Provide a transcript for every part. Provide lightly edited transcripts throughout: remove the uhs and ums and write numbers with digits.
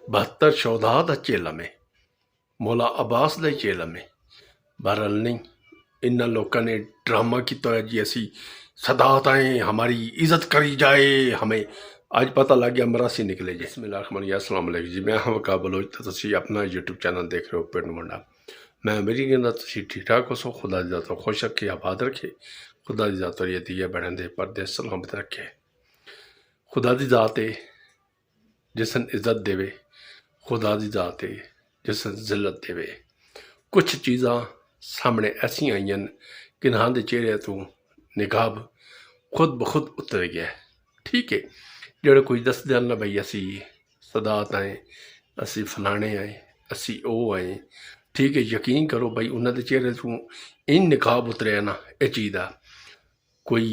72 शौधा दा झेल में मौला अब्बास दा झेल में बहरहाल नहीं इन्होंने लोगों ने ड्रामा किया है जी असी सदात आए हमारी इज्जत करी जाए हमें आज पता लग गया मरासी निकले जी अस्सलाम वालेकुम जी मैं हाँ वका बलोच तो तुसी अपना यूट्यूब चैनल देख रहे हो पिंड मुंडा मैं मेरी कहना तुसी ठीक ठाक हो सो खुदा दी ज़ात खुश रखे आबाद रखे खुदा दी ज़ात ये दिए बहन दे पर्दे सलामत रखे खुदा दी ज़ात है जिसन इज्जत देवे खुदा दी ज़ात है जिसन जिल्लत देवे कुछ चीज़ां सामने ऐसियां आईयां कि इन्हां दे चेहरे तो निकाब खुद ब खुद उतर गया है ठीक है जो कोई दसदे ना बई असी सदात आए असी फलाने आए असी ओ आए ठीक है यकीन करो बई उन्होंने चेहरे तो इन निकाब उतरिया ना ये चीज़ का कोई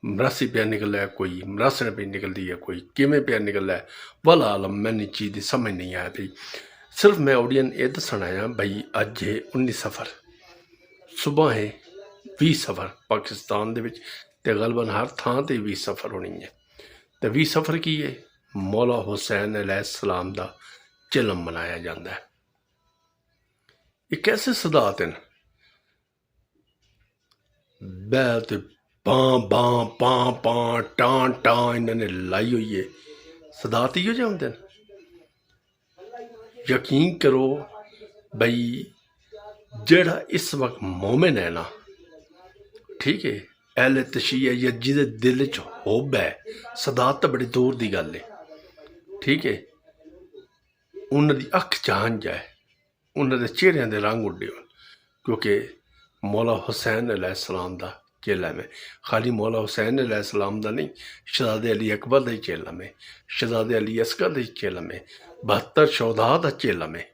मरासी पे निकल है कोई मरासण पे निकलती है कोई किमें पे निकल है वाला आलम मैंने चीज़ की समझ नहीं आया पी सिर्फ मैं ऑडियन ये दसन आया बई अज है 19 सफ़र सुबह है 20 सफ़र पाकिस्तान दे विच ते गलबन हर थां ते 20 सफ़र होनी है तो 20 सफ़र की है मौला हुसैन अलैहिस्सलाम दा चिलम मनाया जाता है। ये कैसे सदात हैं बैत बां बां पां पां टां टां इन्होंने लाई हुई है सदात ही हो जाते हैं। यकीन करो बई जेड़ा इस वक्त मोमिन है ना ठीक है अहले तशी है या जिदे दिल च होब है सदात तो बड़ी दूर की गल है ठीक है उन्होंने अख झांझ है उन्होंने चेहरिया के रंग उड्डे हो क्योंकि मौला हुसैन अलैहिस्सलाम दा चेला में खाली मौला हुसैन अलैहिस्सलाम दा नहीं शहजादे अली अकबर दा चेला में शहजादे अली असगर दा चेला में 72 शौधा दा चेला में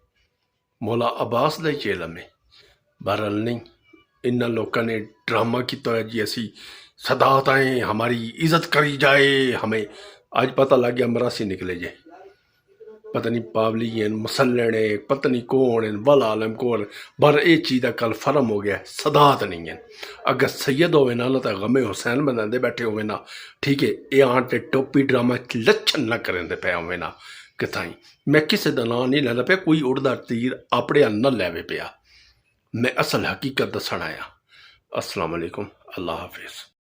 मौला अब्बास दा चेला में बहरहाल नहीं इन्होंने लोगों ने ड्रामा किया है जी असी सदात आए हमारी इज्जत करी जाए हमें आज पता लग गया मरासी निकले जे पता नहीं पावली हैं मसलन है पता नहीं कौन है वल आलम कौन पर यह चीज़ का कल फर्म हो गया सदात नहीं है अगर सैयद होवे ना तो गमे हुसैन बनाते बैठे होवे ना ठीक है ये आटे टोपी ड्रामा लच्छन ना करें पे होवे ना किताई मैं किसी का नाम नहीं लैंदा पे कोई उड़दा तीर अपने न लैवे पिया मैं असल हकीकत दसन आया। अस्सलाम वालेकुम अल्लाह हाफिज़।